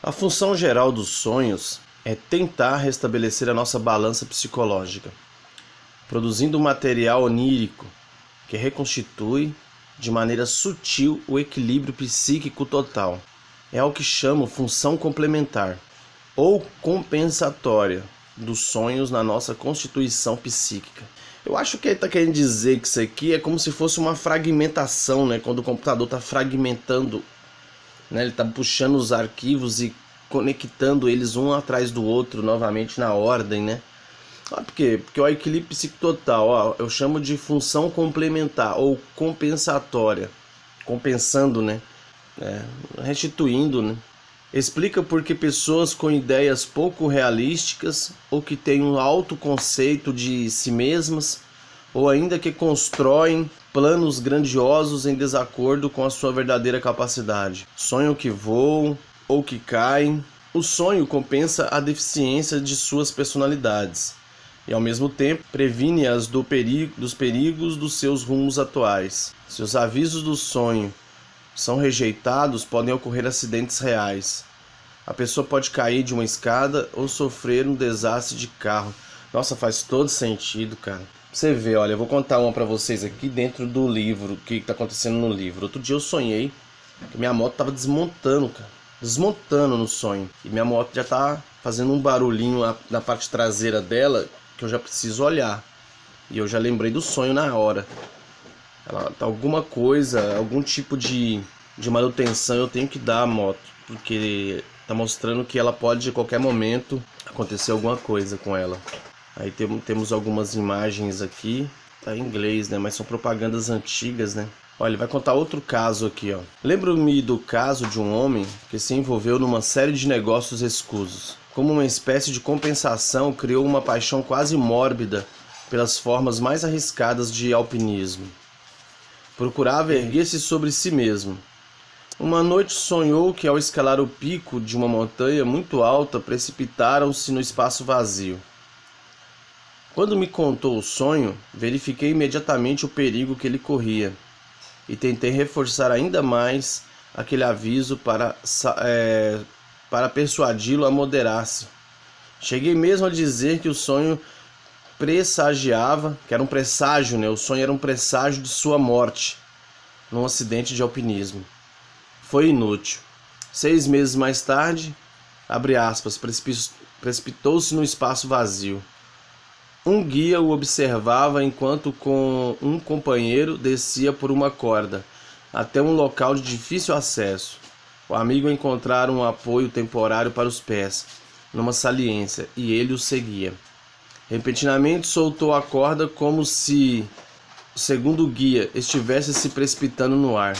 A função geral dos sonhos é tentar restabelecer a nossa balança psicológica, produzindo um material onírico que reconstitui de maneira sutil o equilíbrio psíquico total. É o que chamo função complementar ou compensatória dos sonhos na nossa constituição psíquica. Eu acho que ele está querendo dizer que isso aqui é como se fosse uma fragmentação, né? Quando o computador está fragmentando, né? Ele está puxando os arquivos e conectando eles um atrás do outro novamente na ordem, né? Por quê? Porque o equilíbrio psíquico total, ó, eu chamo de função complementar ou compensatória, compensando, né? Restituindo, né? Explica por que pessoas com ideias pouco realísticas ou que têm um alto conceito de si mesmas ou ainda que constroem planos grandiosos em desacordo com a sua verdadeira capacidade. Sonham que voam ou que caem. O sonho compensa a deficiência de suas personalidades e ao mesmo tempo previne-as dos perigos dos seus rumos atuais. Se os avisos do sonho são rejeitados, podem ocorrer acidentes reais. A pessoa pode cair de uma escada ou sofrer um desastre de carro. Nossa, faz todo sentido, cara. Você vê, olha, eu vou contar uma pra vocês aqui dentro do livro, o que tá acontecendo no livro. Outro dia eu sonhei que minha moto tava desmontando, cara. Desmontando no sonho. E minha moto já tá fazendo um barulhinho na parte traseira dela que eu já preciso olhar. E eu já lembrei do sonho na hora. Alguma coisa, algum tipo de manutenção eu tenho que dar à moto, porque tá mostrando que ela pode a qualquer momento acontecer alguma coisa com ela. Aí temos algumas imagens aqui, tá em inglês, né, mas são propagandas antigas, né. Olha, ele vai contar outro caso aqui, ó. Lembro-me do caso de um homem que se envolveu numa série de negócios escusos. Como uma espécie de compensação, criou uma paixão quase mórbida pelas formas mais arriscadas de alpinismo. Procurava erguer-se sobre si mesmo. Uma noite sonhou que ao escalar o pico de uma montanha muito alta, precipitaram-se no espaço vazio. Quando me contou o sonho, verifiquei imediatamente o perigo que ele corria e tentei reforçar ainda mais aquele aviso para persuadi-lo a moderar-se. Cheguei mesmo a dizer que o sonho pressagiava, que era um presságio, né? O sonho era um presságio de sua morte num acidente de alpinismo. Foi inútil. 6 meses mais tarde, abre aspas, precipitou-se no espaço vazio. Um guia o observava enquanto com um companheiro descia por uma corda até um local de difícil acesso. O amigo encontrara um apoio temporário para os pés, numa saliência, e ele o seguia. Repentinamente soltou a corda como se o segundo guia estivesse se precipitando no ar.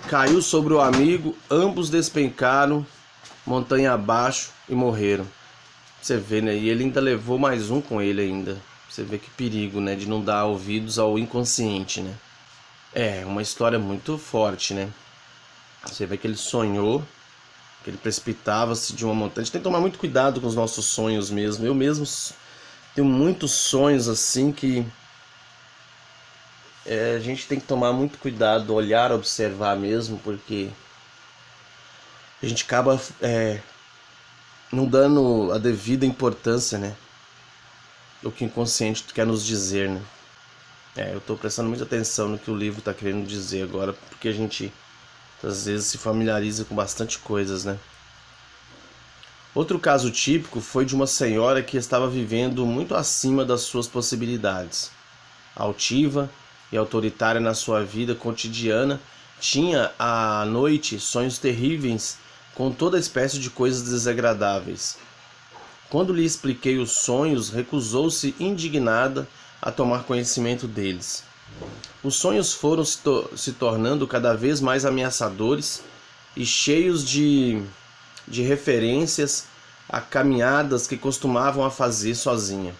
Caiu sobre o amigo, ambos despencaram montanha abaixo e morreram. Você vê, né? E ele ainda levou mais um com ele ainda. Você vê que perigo, né? De não dar ouvidos ao inconsciente, né? É uma história muito forte, né? Você vê que ele sonhou que ele precipitava-se de uma montanha. A gente tem que tomar muito cuidado com os nossos sonhos mesmo. Eu mesmo tenho muitos sonhos assim que a gente tem que tomar muito cuidado, olhar, observar mesmo, porque a gente acaba não dando a devida importância, né? O que o inconsciente quer nos dizer, né? Eu estou prestando muita atenção no que o livro está querendo dizer agora, porque a gente às vezes se familiariza com bastante coisas, né? Outro caso típico foi de uma senhora que estava vivendo muito acima das suas possibilidades. Altiva e autoritária na sua vida cotidiana, tinha à noite sonhos terríveis com toda espécie de coisas desagradáveis. Quando lhe expliquei os sonhos, recusou-se indignada a tomar conhecimento deles. Os sonhos foram se tornando cada vez mais ameaçadores e cheios de referências a caminhadas que costumavam a fazer sozinha,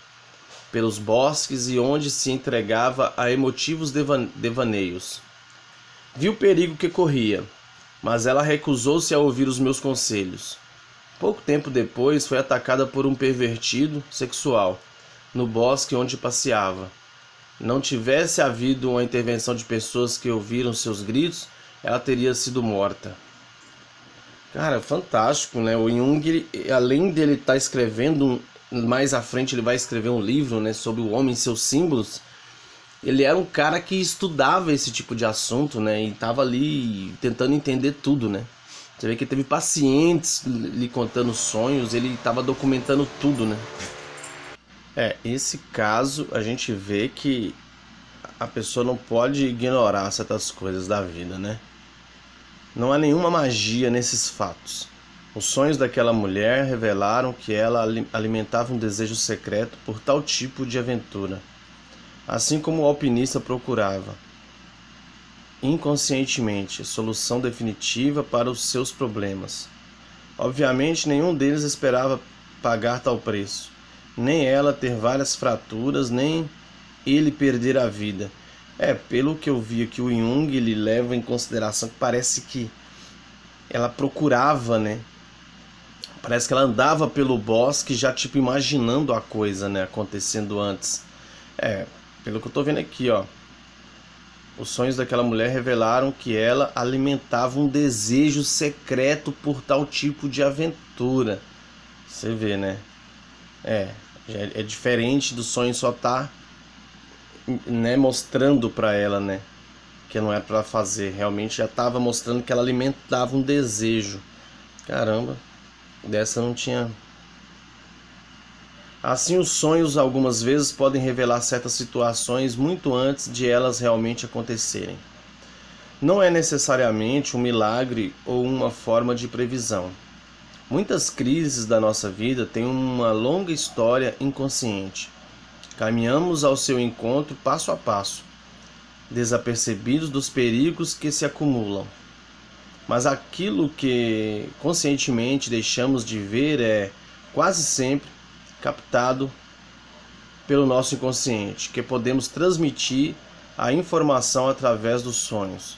pelos bosques e onde se entregava a emotivos devaneios. Vi o perigo que corria, mas ela recusou-se a ouvir os meus conselhos. Pouco tempo depois foi atacada por um pervertido sexual no bosque onde passeava. Não tivesse havido uma intervenção de pessoas que ouviram seus gritos, ela teria sido morta. Cara, fantástico, né? O Jung, além dele estar escrevendo, mais à frente ele vai escrever um livro, né, sobre o homem e seus símbolos. Ele era um cara que estudava esse tipo de assunto, né? E tava ali tentando entender tudo, né? Você vê que teve pacientes lhe contando sonhos, ele tava documentando tudo, né? Esse caso a gente vê que a pessoa não pode ignorar certas coisas da vida, né? Não há nenhuma magia nesses fatos. Os sonhos daquela mulher revelaram que ela alimentava um desejo secreto por tal tipo de aventura, assim como o alpinista procurava, inconscientemente, solução definitiva para os seus problemas. Obviamente, nenhum deles esperava pagar tal preço, nem ela ter várias fraturas, nem ele perder a vida. Pelo que eu vi aqui, o Jung ele leva em consideração que parece que ela procurava, né? Parece que ela andava pelo bosque já tipo imaginando a coisa, né, acontecendo antes. Pelo que eu tô vendo aqui, ó. Os sonhos daquela mulher revelaram que ela alimentava um desejo secreto por tal tipo de aventura. Você vê, né? É diferente do sonho só tá, né, mostrando pra ela, né, que não é pra fazer. Realmente já tava mostrando que ela alimentava um desejo. Caramba, dessa não tinha. Assim, os sonhos algumas vezes podem revelar certas situações muito antes de elas realmente acontecerem. Não é necessariamente um milagre ou uma forma de previsão. Muitas crises da nossa vida têm uma longa história inconsciente. Caminhamos ao seu encontro passo a passo, desapercebidos dos perigos que se acumulam. Mas aquilo que conscientemente deixamos de ver é, quase sempre, captado pelo nosso inconsciente, que podemos transmitir a informação através dos sonhos.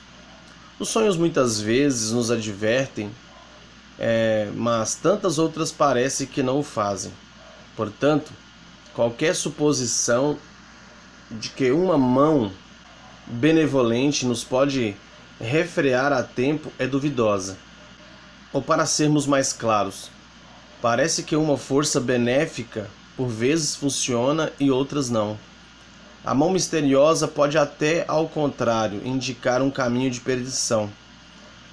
Os sonhos muitas vezes nos advertem, mas tantas outras parece que não o fazem. Portanto, qualquer suposição de que uma mão benevolente nos pode refrear a tempo é duvidosa. Ou, para sermos mais claros, parece que uma força benéfica por vezes funciona e outras não. A mão misteriosa pode até, ao contrário, indicar um caminho de perdição.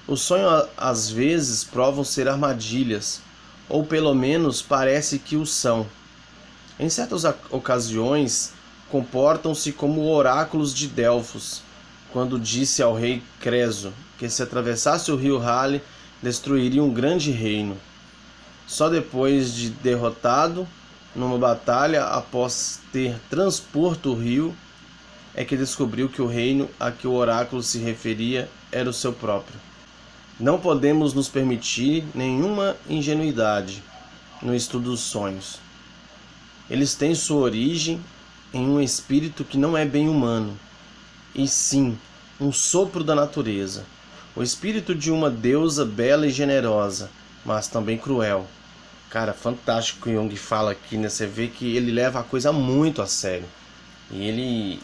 Os sonhos às vezes provam ser armadilhas, ou pelo menos parece que o são. Em certas ocasiões, comportam-se como oráculos de Delfos, quando disse ao rei Creso que se atravessasse o rio Rale, destruiria um grande reino. Só depois de derrotado numa batalha, após ter transporto o rio, é que descobriu que o reino a que o oráculo se referia era o seu próprio. Não podemos nos permitir nenhuma ingenuidade no estudo dos sonhos. Eles têm sua origem em um espírito que não é bem humano, e sim um sopro da natureza, o espírito de uma deusa bela e generosa, mas também cruel. Cara, fantástico o que o Jung fala aqui, né? Você vê que ele leva a coisa muito a sério. E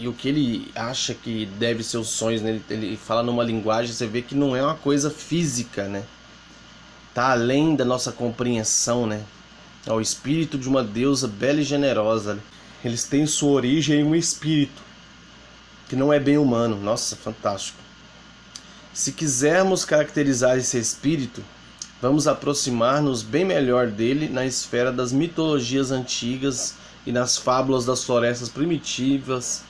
o que ele acha que deve ser os sonhos, né? Ele fala numa linguagem, você vê que não é uma coisa física, né? Tá além da nossa compreensão, né? É o espírito de uma deusa bela e generosa, né? Eles têm sua origem em um espírito que não é bem humano. Nossa, fantástico. Se quisermos caracterizar esse espírito, vamos aproximar-nos bem melhor dele na esfera das mitologias antigas e nas fábulas das florestas primitivas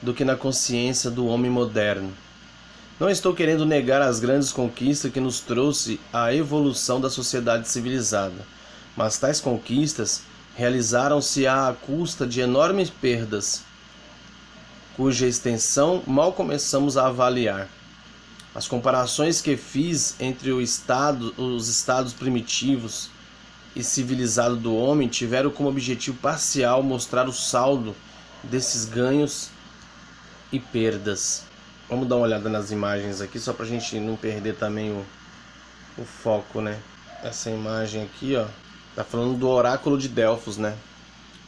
do que na consciência do homem moderno. Não estou querendo negar as grandes conquistas que nos trouxe a evolução da sociedade civilizada, mas tais conquistas realizaram-se à custa de enormes perdas, cuja extensão mal começamos a avaliar. As comparações que fiz entre os estados primitivos e civilizado do homem tiveram como objetivo parcial mostrar o saldo desses ganhos e perdas. Vamos dar uma olhada nas imagens aqui, só para a gente não perder também o foco, né? Essa imagem aqui, ó, tá falando do oráculo de Delfos, né?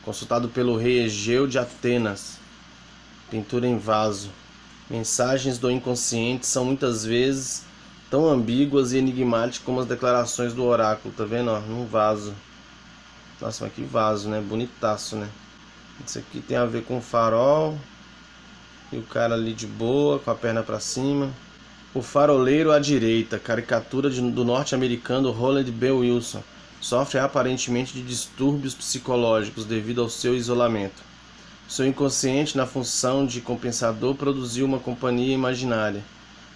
Consultado pelo rei Egeu de Atenas. Pintura em vaso. Mensagens do inconsciente são muitas vezes tão ambíguas e enigmáticas como as declarações do oráculo, tá vendo? Ó, num vaso. Nossa, mas que vaso, né? Bonitaço, né? Isso aqui tem a ver com o farol. E o cara ali de boa, com a perna pra cima. O faroleiro à direita, caricatura do norte-americano Roland B. Wilson. Sofre aparentemente de distúrbios psicológicos devido ao seu isolamento. Seu inconsciente, na função de compensador, produziu uma companhia imaginária,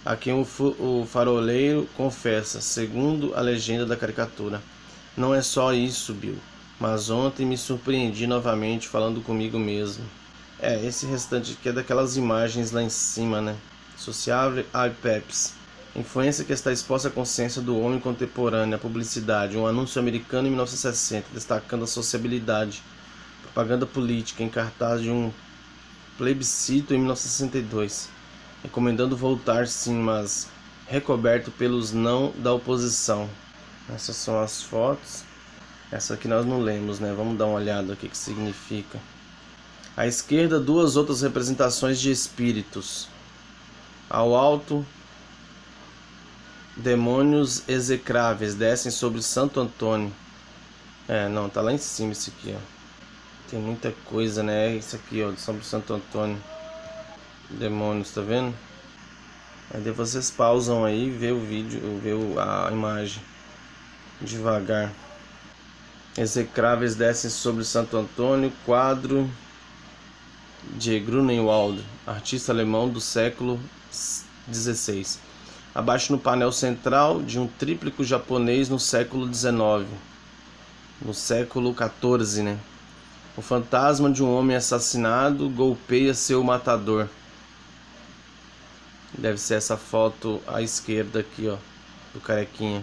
a quem o faroleiro confessa, segundo a legenda da caricatura. Não é só isso, Bill, mas ontem me surpreendi novamente falando comigo mesmo. Esse restante aqui é daquelas imagens lá em cima, né? Sociável iPeps. Influência que está exposta à consciência do homem contemporâneo, a publicidade, um anúncio americano em 1960, destacando a sociabilidade, propaganda política em cartaz de um plebiscito em 1962, recomendando voltar sim, mas recoberto pelos não da oposição. Essas são as fotos. Essa aqui nós não lemos, né? Vamos dar uma olhada o que significa. À esquerda, duas outras representações de espíritos. Ao alto, demônios execráveis descem sobre Santo Antônio. Não, tá lá em cima esse aqui, ó. Tem muita coisa, né? Isso aqui, ó, sobre Santo Antônio. Demônios, tá vendo? Aí depois vocês pausam aí e vê o vídeo, vê a imagem devagar. Execráveis descem sobre Santo Antônio, quadro de Grunewald, artista alemão do século XVI. Abaixo no painel central de um tríplico japonês no século XIX. No século XIV, né? O fantasma de um homem assassinado golpeia seu matador. Deve ser essa foto à esquerda aqui, ó, do carequinha.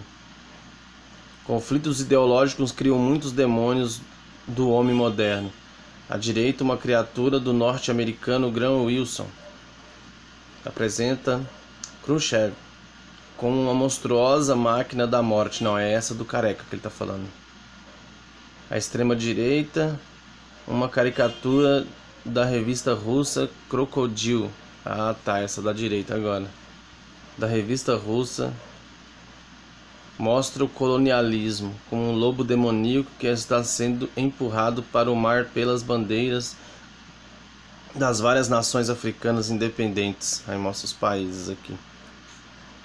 Conflitos ideológicos criam muitos demônios do homem moderno. À direita, uma criatura do norte-americano Graham Wilson. Apresenta Khrushchev como uma monstruosa máquina da morte. Não, é essa do careca que ele está falando. À extrema direita, uma caricatura da revista russa Crocodile. Ah, tá, essa da direita agora. Da revista russa. Mostra o colonialismo como um lobo demoníaco que está sendo empurrado para o mar pelas bandeiras das várias nações africanas independentes. Aí mostra os países aqui.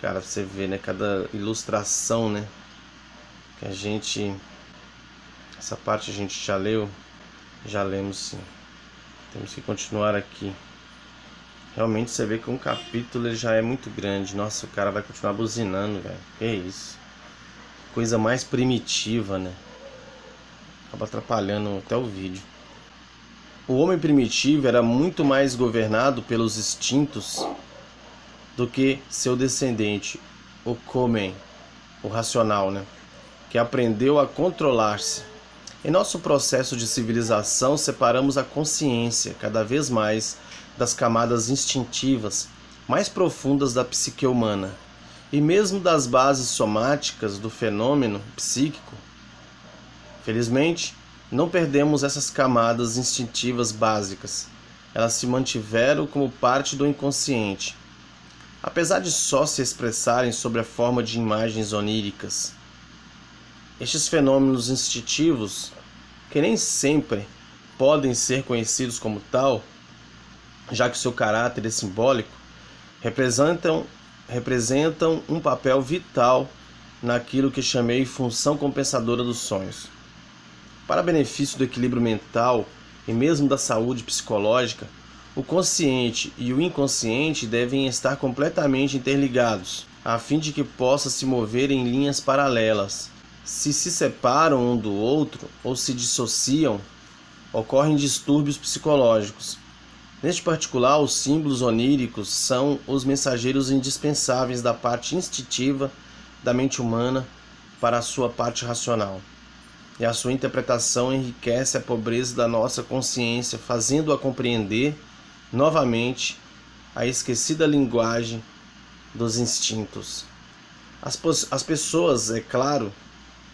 Cara, você vê, né? Cada ilustração, né? Que a gente... Essa parte a gente já leu. Já lemos, sim. Temos que continuar aqui. Realmente você vê que um capítulo ele já é muito grande. Nossa, o cara vai continuar buzinando, velho. Que isso. Coisa mais primitiva, né? Acaba atrapalhando até o vídeo. O homem primitivo era muito mais governado pelos instintos do que seu descendente, o Komen, o racional, né? Que aprendeu a controlar-se. Em nosso processo de civilização, separamos a consciência cada vez mais das camadas instintivas mais profundas da psique humana e mesmo das bases somáticas do fenômeno psíquico. Felizmente, não perdemos essas camadas instintivas básicas. Elas se mantiveram como parte do inconsciente, apesar de só se expressarem sob a forma de imagens oníricas. Estes fenômenos instintivos, que nem sempre podem ser conhecidos como tal, já que seu caráter é simbólico, representam um papel vital naquilo que chamei função compensadora dos sonhos. Para benefício do equilíbrio mental e mesmo da saúde psicológica, o consciente e o inconsciente devem estar completamente interligados, a fim de que possa se mover em linhas paralelas. Se separam um do outro ou se dissociam, ocorrem distúrbios psicológicos. Neste particular, os símbolos oníricos são os mensageiros indispensáveis da parte instintiva da mente humana para a sua parte racional. E a sua interpretação enriquece a pobreza da nossa consciência, fazendo-a compreender novamente a esquecida linguagem dos instintos. As pessoas, é claro,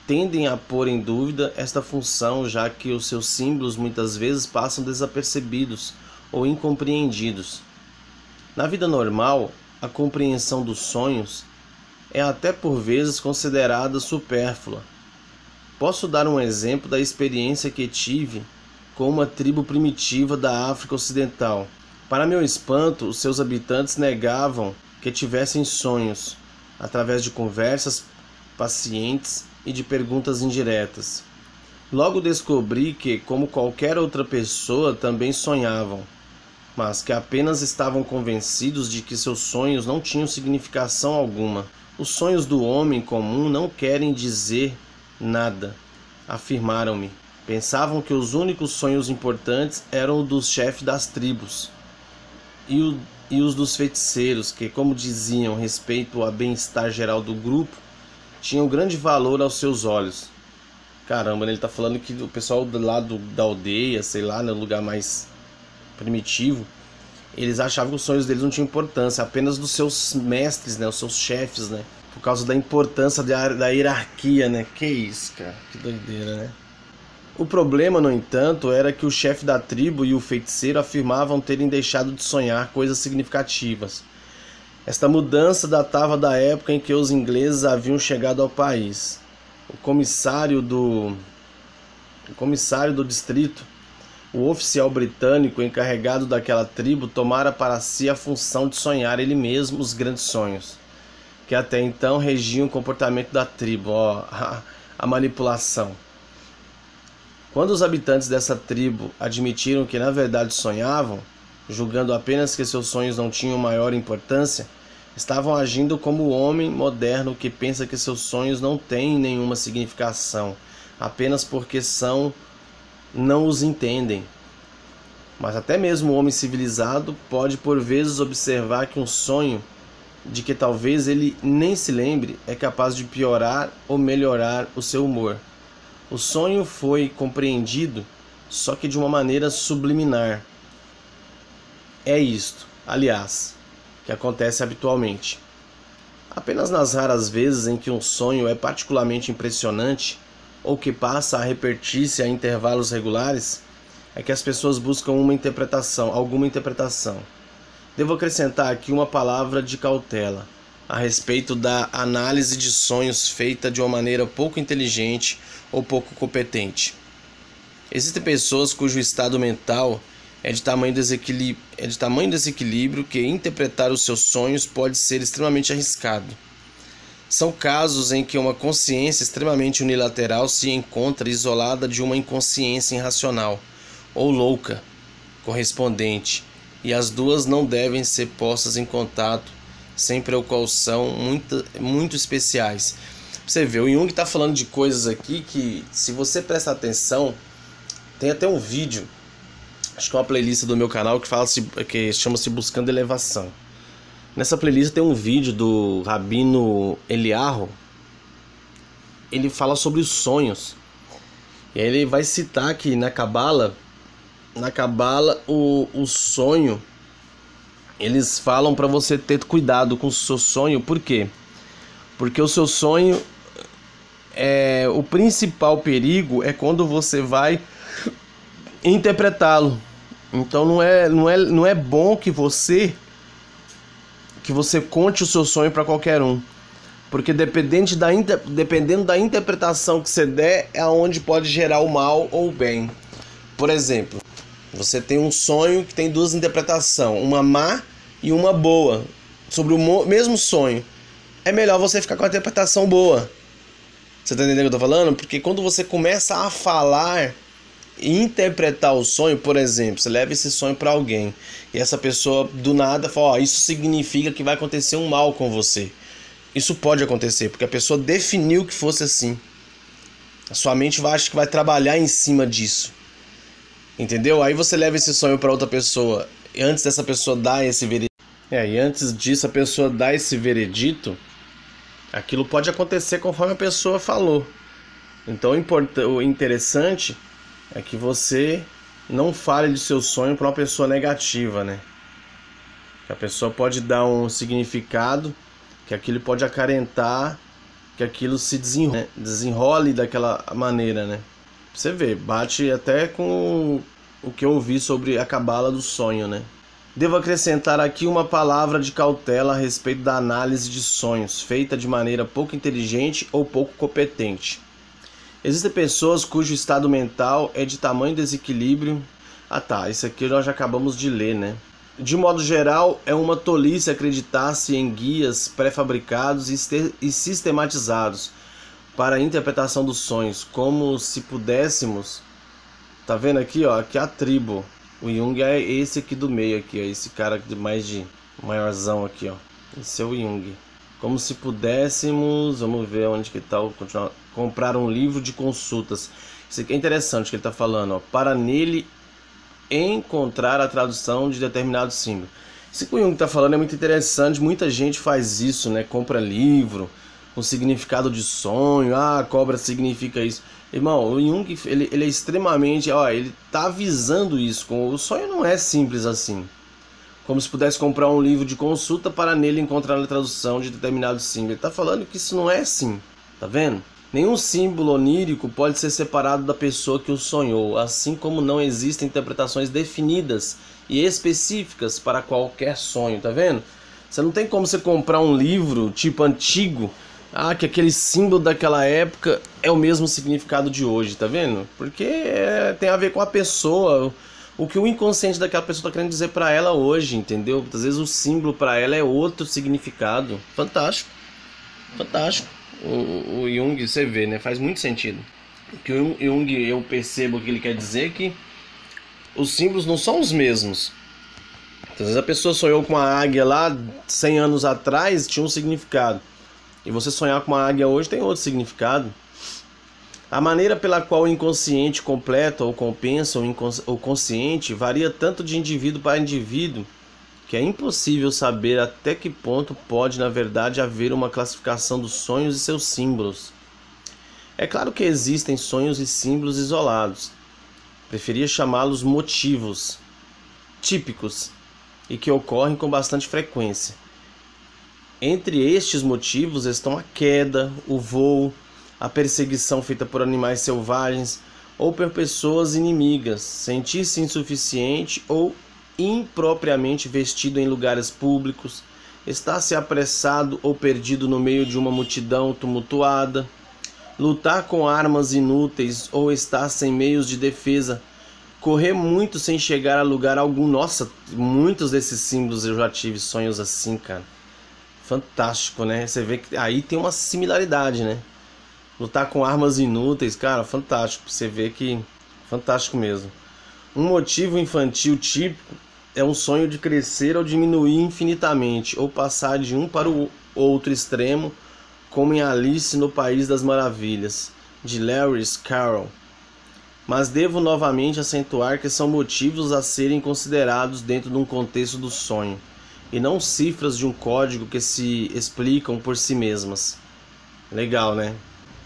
tendem a pôr em dúvida esta função, já que os seus símbolos muitas vezes passam desapercebidos ou incompreendidos. Na vida normal, a compreensão dos sonhos é até por vezes considerada supérflua. Posso dar um exemplo da experiência que tive com uma tribo primitiva da África Ocidental. Para meu espanto, os seus habitantes negavam que tivessem sonhos, através de conversas pacientes e de perguntas indiretas. Logo descobri que, como qualquer outra pessoa, também sonhavam, mas que apenas estavam convencidos de que seus sonhos não tinham significação alguma. Os sonhos do homem comum não querem dizer nada, afirmaram-me. Pensavam que os únicos sonhos importantes eram os dos chefes das tribos e os dos feiticeiros, que, como diziam, respeito ao bem-estar geral do grupo, tinham grande valor aos seus olhos. Caramba, ele está falando que o pessoal do lado da aldeia, sei lá, no lugar mais primitivo, eles achavam que os sonhos deles não tinham importância, apenas dos seus mestres, né, os seus chefes, né, por causa da importância da hierarquia, né. Que isso, cara, que doideira, né. O problema, no entanto, era que o chefe da tribo e o feiticeiro afirmavam terem deixado de sonhar coisas significativas. Esta mudança datava da época em que os ingleses haviam chegado ao país. O comissário do distrito, o oficial britânico encarregado daquela tribo, tomara para si a função de sonhar ele mesmo os grandes sonhos, que até então regiam o comportamento da tribo. A manipulação. Quando os habitantes dessa tribo admitiram que na verdade sonhavam, julgando apenas que seus sonhos não tinham maior importância, estavam agindo como o homem moderno que pensa que seus sonhos não têm nenhuma significação, apenas porque não os entendem. Mas até mesmo o homem civilizado pode por vezes observar que um sonho, de que talvez ele nem se lembre, é capaz de piorar ou melhorar o seu humor. O sonho foi compreendido, só que de uma maneira subliminar. É isto, aliás, que acontece habitualmente. Apenas nas raras vezes em que um sonho é particularmente impressionante ou que passa a repetir-se a intervalos regulares, é que as pessoas buscam alguma interpretação. Devo acrescentar aqui uma palavra de cautela a respeito da análise de sonhos feita de uma maneira pouco inteligente ou pouco competente. Existem pessoas cujo estado mental é de tamanho desequilíbrio que interpretar os seus sonhos pode ser extremamente arriscado. São casos em que uma consciência extremamente unilateral se encontra isolada de uma inconsciência irracional ou louca correspondente, e as duas não devem ser postas em contato sem precaução muito especiais. Você vê, o Jung está falando de coisas aqui que, se você prestar atenção, tem até um vídeo, acho que é uma playlist do meu canal que chama-se Buscando Elevação. Nessa playlist tem um vídeo do Rabino Eliyahu. Ele fala sobre os sonhos. E aí ele vai citar que na Cabala, o sonho, eles falam para você ter cuidado com o seu sonho. Por quê? Porque o seu sonho, o principal perigo é quando você vai interpretá-lo. Então não é bom que você conte o seu sonho para qualquer um, porque dependendo da interpretação que você der é onde pode gerar o mal ou o bem. Por exemplo, você tem um sonho que tem duas interpretações, uma má e uma boa, sobre o mesmo sonho. É melhor você ficar com a interpretação boa. Você tá entendendo o que eu tô falando? Porque quando você começa a falar e interpretar o sonho, por exemplo, você leva esse sonho para alguém e essa pessoa do nada fala, isso significa que vai acontecer um mal com você. Isso pode acontecer, porque a pessoa definiu que fosse assim. A sua mente acha que vai trabalhar em cima disso. Entendeu? Aí você leva esse sonho para outra pessoa e antes dessa pessoa dar esse veredito, e antes disso a pessoa dar esse veredito, aquilo pode acontecer conforme a pessoa falou. Então o interessante é que você não fale de seu sonho para uma pessoa negativa, né? Que a pessoa pode dar um significado, que aquilo pode acarentar, que aquilo se desenrole daquela maneira, né? Você vê, bate até com o que eu ouvi sobre a cabala do sonho, né? Devo acrescentar aqui uma palavra de cautela a respeito da análise de sonhos, feita de maneira pouco inteligente ou pouco competente. Existem pessoas cujo estado mental é de tamanho desequilíbrio. Ah tá, isso aqui nós já acabamos de ler, né? De modo geral, é uma tolice acreditar-se em guias pré-fabricados e sistematizados para a interpretação dos sonhos, como se pudéssemos... Tá vendo aqui, ó? Aqui é a tribo. O Jung é esse aqui do meio, aqui, ó. Esse cara de mais de maiorzão aqui, ó. Esse é o Jung. Como se pudéssemos... Vamos ver onde que tá. Continuar. Comprar um livro de consultas. Isso aqui é interessante que ele tá falando, ó. Para nele encontrar a tradução de determinado símbolo. Isso que o Jung tá falando é muito interessante. Muita gente faz isso, né? Compra livro com significado de sonho. Ah, cobra significa isso. Irmão, o Jung, ele é extremamente... Ó, ele tá avisando isso. O sonho não é simples assim. Como se pudesse comprar um livro de consulta para nele encontrar a tradução de determinado símbolo. Ele tá falando que isso não é assim. Tá vendo? Nenhum símbolo onírico pode ser separado da pessoa que o sonhou, assim como não existem interpretações definidas e específicas para qualquer sonho, tá vendo? Você não tem como você comprar um livro tipo antigo, que aquele símbolo daquela época é o mesmo significado de hoje, tá vendo? Porque tem a ver com a pessoa, o que o inconsciente daquela pessoa está querendo dizer para ela hoje, entendeu? Muitas vezes o símbolo para ela é outro significado. Fantástico, fantástico. O Jung, você vê, né? Faz muito sentido. Que o Jung, eu percebo que ele quer dizer que os símbolos não são os mesmos. Às vezes a pessoa sonhou com uma águia lá 100 anos atrás, tinha um significado. E você sonhar com uma águia hoje tem outro significado. A maneira pela qual o inconsciente completa ou compensa o consciente varia tanto de indivíduo para indivíduo que é impossível saber até que ponto pode, na verdade, haver uma classificação dos sonhos e seus símbolos. É claro que existem sonhos e símbolos isolados. Preferia chamá-los motivos típicos e que ocorrem com bastante frequência. Entre estes motivos estão a queda, o voo, a perseguição feita por animais selvagens ou por pessoas inimigas, sentir-se insuficiente ou impropriamente vestido em lugares públicos, estar-se apressado ou perdido no meio de uma multidão tumultuada, lutar com armas inúteis ou estar sem meios de defesa, correr muito sem chegar a lugar algum. Nossa, muitos desses símbolos eu já tive sonhos assim, cara. Fantástico, né? Você vê que aí tem uma similaridade, né? Lutar com armas inúteis, cara, fantástico. Você vê que fantástico mesmo. Um motivo infantil típico é um sonho de crescer ou diminuir infinitamente, ou passar de um para o outro extremo, como em Alice no País das Maravilhas, de Lewis Carroll. Mas devo novamente acentuar que são motivos a serem considerados dentro de um contexto do sonho, e não cifras de um código que se explicam por si mesmas. Legal, né?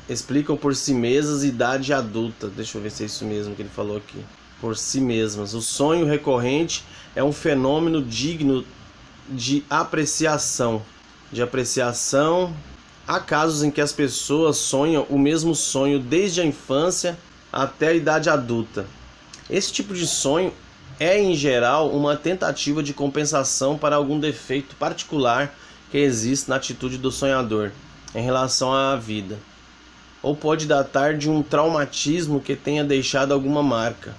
Explicam por si mesmas idade adulta. Deixa eu ver se é isso mesmo que ele falou aqui. Por si mesmas. O sonho recorrente é um fenômeno digno de apreciação. Há casos em que as pessoas sonham o mesmo sonho desde a infância até a idade adulta. Esse tipo de sonho é, em geral, uma tentativa de compensação para algum defeito particular que existe na atitude do sonhador em relação à vida, ou pode datar de um traumatismo que tenha deixado alguma marca.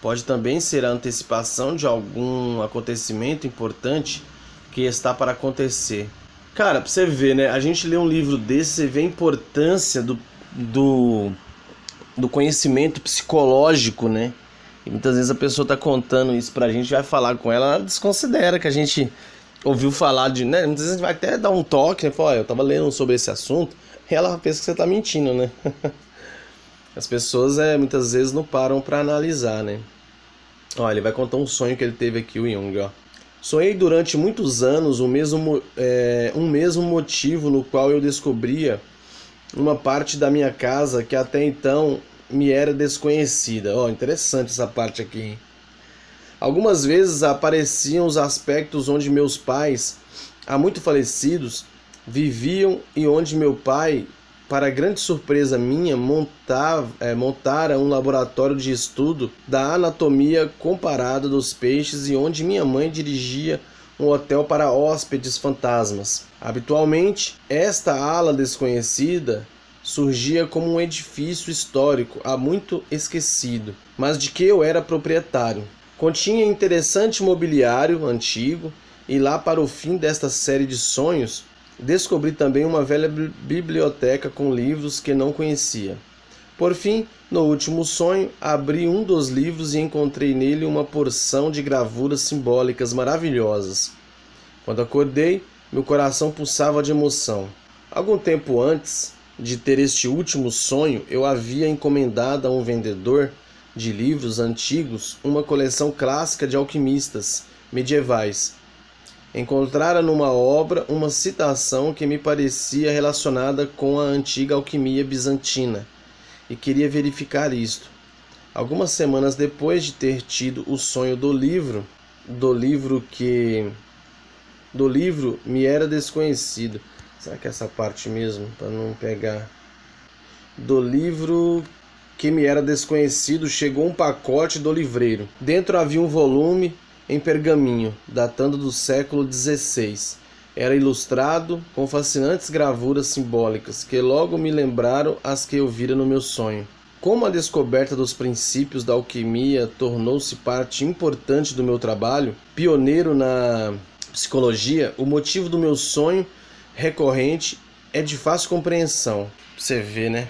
Pode também ser a antecipação de algum acontecimento importante que está para acontecer. Cara, pra você ver, né? A gente lê um livro desse, você vê a importância do conhecimento psicológico, né? E muitas vezes a pessoa tá contando isso pra gente, vai falar com ela, ela desconsidera que a gente ouviu falar de, né? Muitas vezes a gente vai até dar um toque, né? Fala, olha, eu tava lendo sobre esse assunto, e ela pensa que você tá mentindo, né? As pessoas muitas vezes não param pra analisar, né? Olha, ele vai contar um sonho que ele teve aqui, o Jung, ó. Sonhei durante muitos anos um mesmo motivo no qual eu descobria uma parte da minha casa que até então me era desconhecida. Ó, interessante essa parte aqui, hein? Algumas vezes apareciam os aspectos onde meus pais, há muito falecidos, viviam e onde meu pai para grande surpresa minha, montara um laboratório de estudo da anatomia comparada dos peixes e onde minha mãe dirigia um hotel para hóspedes fantasmas. Habitualmente, esta ala desconhecida surgia como um edifício histórico há muito esquecido, mas de que eu era proprietário. Continha interessante mobiliário antigo, e lá para o fim desta série de sonhos, descobri também uma velha biblioteca com livros que não conhecia. Por fim, no último sonho, abri um dos livros e encontrei nele uma porção de gravuras simbólicas maravilhosas. Quando acordei, meu coração pulsava de emoção. Algum tempo antes de ter este último sonho, eu havia encomendado a um vendedor de livros antigos uma coleção clássica de alquimistas medievais. Encontrara numa obra uma citação que me parecia relacionada com a antiga alquimia bizantina e queria verificar isto. Algumas semanas depois de ter tido o sonho do livro me era desconhecido. Será que é essa parte mesmo, para não pegar? Do livro que me era desconhecido, chegou um pacote do livreiro. Dentro havia um volume em pergaminho, datando do século XVI. Era ilustrado com fascinantes gravuras simbólicas, que logo me lembraram as que eu vira no meu sonho. Como a descoberta dos princípios da alquimia tornou-se parte importante do meu trabalho, pioneiro na psicologia, o motivo do meu sonho recorrente é de fácil compreensão. Você vê, né?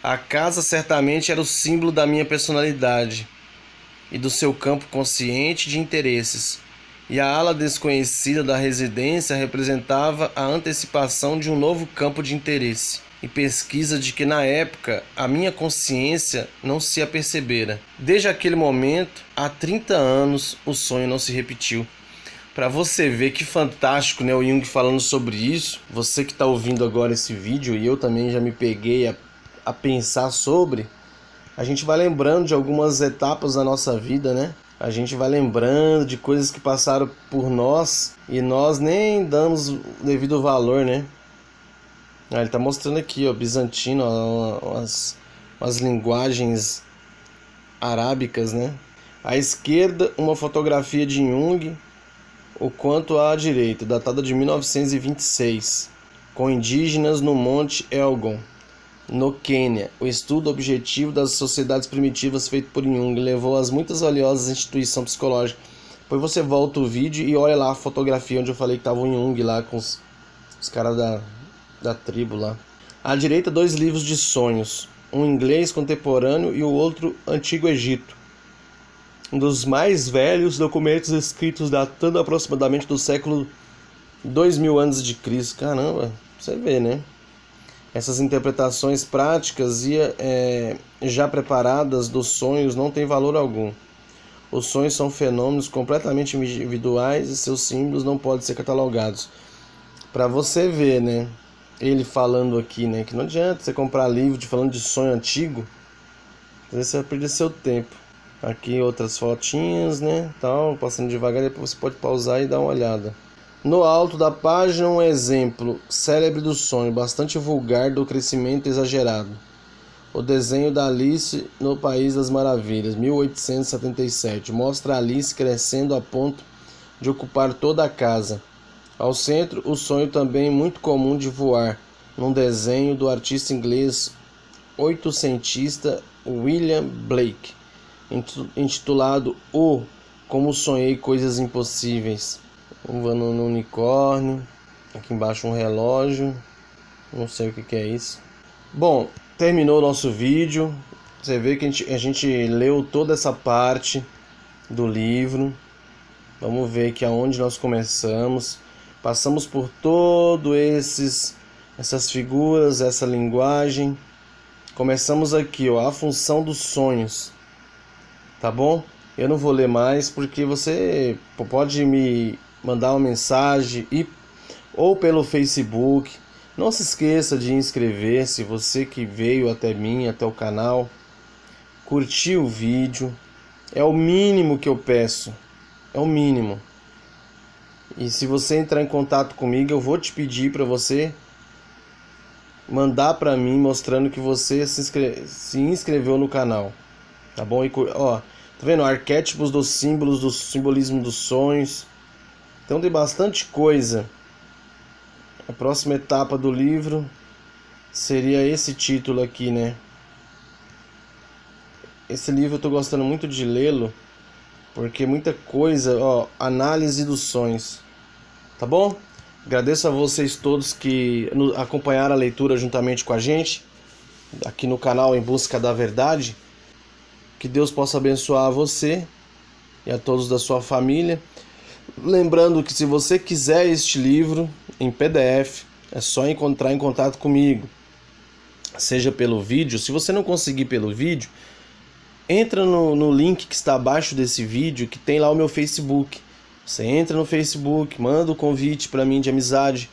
A casa certamente era o símbolo da minha personalidade e do seu campo consciente de interesses, e a ala desconhecida da residência representava a antecipação de um novo campo de interesse e pesquisa de que na época a minha consciência não se apercebera. Desde aquele momento, há 30 anos, o sonho não se repetiu. Para você ver que fantástico, né, o Jung falando sobre isso. Você que está ouvindo agora esse vídeo, e eu também já me peguei a pensar sobre, a gente vai lembrando de algumas etapas da nossa vida, né? A gente vai lembrando de coisas que passaram por nós e nós nem damos o devido valor, né? Ele tá mostrando aqui, ó, bizantino, ó, umas linguagens arábicas, né? À esquerda, uma fotografia de Jung, o quanto à direita, datada de 1926, com indígenas no Monte Elgon, no Quênia. O estudo objetivo das sociedades primitivas feito por Jung levou às muitas valiosas instituições psicológicas. Depois você volta o vídeo e olha lá a fotografia onde eu falei que estava o Jung lá com os caras da tribo lá. À direita, 2 livros de sonhos, um inglês contemporâneo e o outro Antigo Egito. Um dos mais velhos documentos escritos datando aproximadamente do século 2000 a.C. Caramba, você vê, né? Essas interpretações práticas e já preparadas dos sonhos não têm valor algum. Os sonhos são fenômenos completamente individuais e seus símbolos não podem ser catalogados. Para você ver, né? Ele falando aqui, né? Que não adianta você comprar livro falando de sonho antigo. Às vezes você vai perder seu tempo. Aqui outras fotinhas, né? Tal, passando devagar, depois você pode pausar e dar uma olhada. No alto da página, um exemplo célebre do sonho, bastante vulgar do crescimento exagerado. O desenho da Alice no País das Maravilhas, 1877, mostra Alice crescendo a ponto de ocupar toda a casa. Ao centro, o sonho também muito comum de voar, num desenho do artista inglês oitocentista William Blake, intitulado O Como Sonhei Coisas Impossíveis. Voando no unicórnio, aqui embaixo um relógio, não sei o que é isso. Bom, terminou o nosso vídeo. Você vê que a gente leu toda essa parte do livro. Vamos ver aqui aonde nós começamos. Passamos por todo essas figuras, essa linguagem. Começamos aqui, ó, a função dos sonhos. Tá bom? Eu não vou ler mais porque você pode me mandar uma mensagem ou pelo Facebook. Não se esqueça de inscrever-se, você que veio até mim, até o canal, curtir o vídeo, é o mínimo que eu peço, é o mínimo. E se você entrar em contato comigo, eu vou te pedir para você mandar para mim mostrando que você se inscreveu no canal, tá bom? E, ó, tá vendo? Arquétipos dos símbolos, do simbolismo dos sonhos. Então tem bastante coisa. A próxima etapa do livro seria esse título aqui, né? Esse livro eu tô gostando muito de lê-lo, porque muita coisa, ó, análise dos sonhos, tá bom? Agradeço a vocês todos que acompanharam a leitura juntamente com a gente, aqui no canal Em Busca da Verdade. Que Deus possa abençoar você e a todos da sua família. Lembrando que se você quiser este livro em PDF, é só entrar em contato comigo, seja pelo vídeo. Se você não conseguir pelo vídeo, entra no link que está abaixo desse vídeo, que tem lá o meu Facebook. Você entra no Facebook, manda o convite para mim de amizade.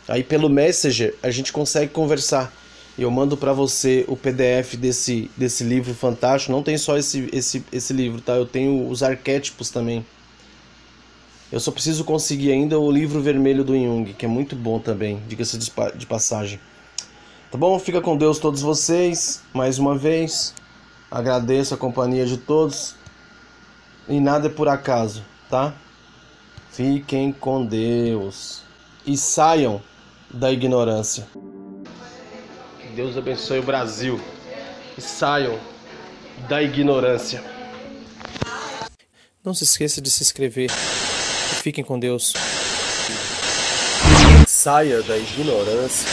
Aí pelo Messenger a gente consegue conversar. E eu mando para você o PDF desse livro fantástico. Não tem só esse livro, tá? Eu tenho os arquétipos também. Eu só preciso conseguir ainda o livro vermelho do Jung, que é muito bom também, diga-se de passagem. Tá bom? Fica com Deus todos vocês, mais uma vez. Agradeço a companhia de todos. E nada é por acaso, tá? Fiquem com Deus. E saiam da ignorância. Que Deus abençoe o Brasil. E saiam da ignorância. Não se esqueça de se inscrever. E fiquem com Deus. Saia da ignorância.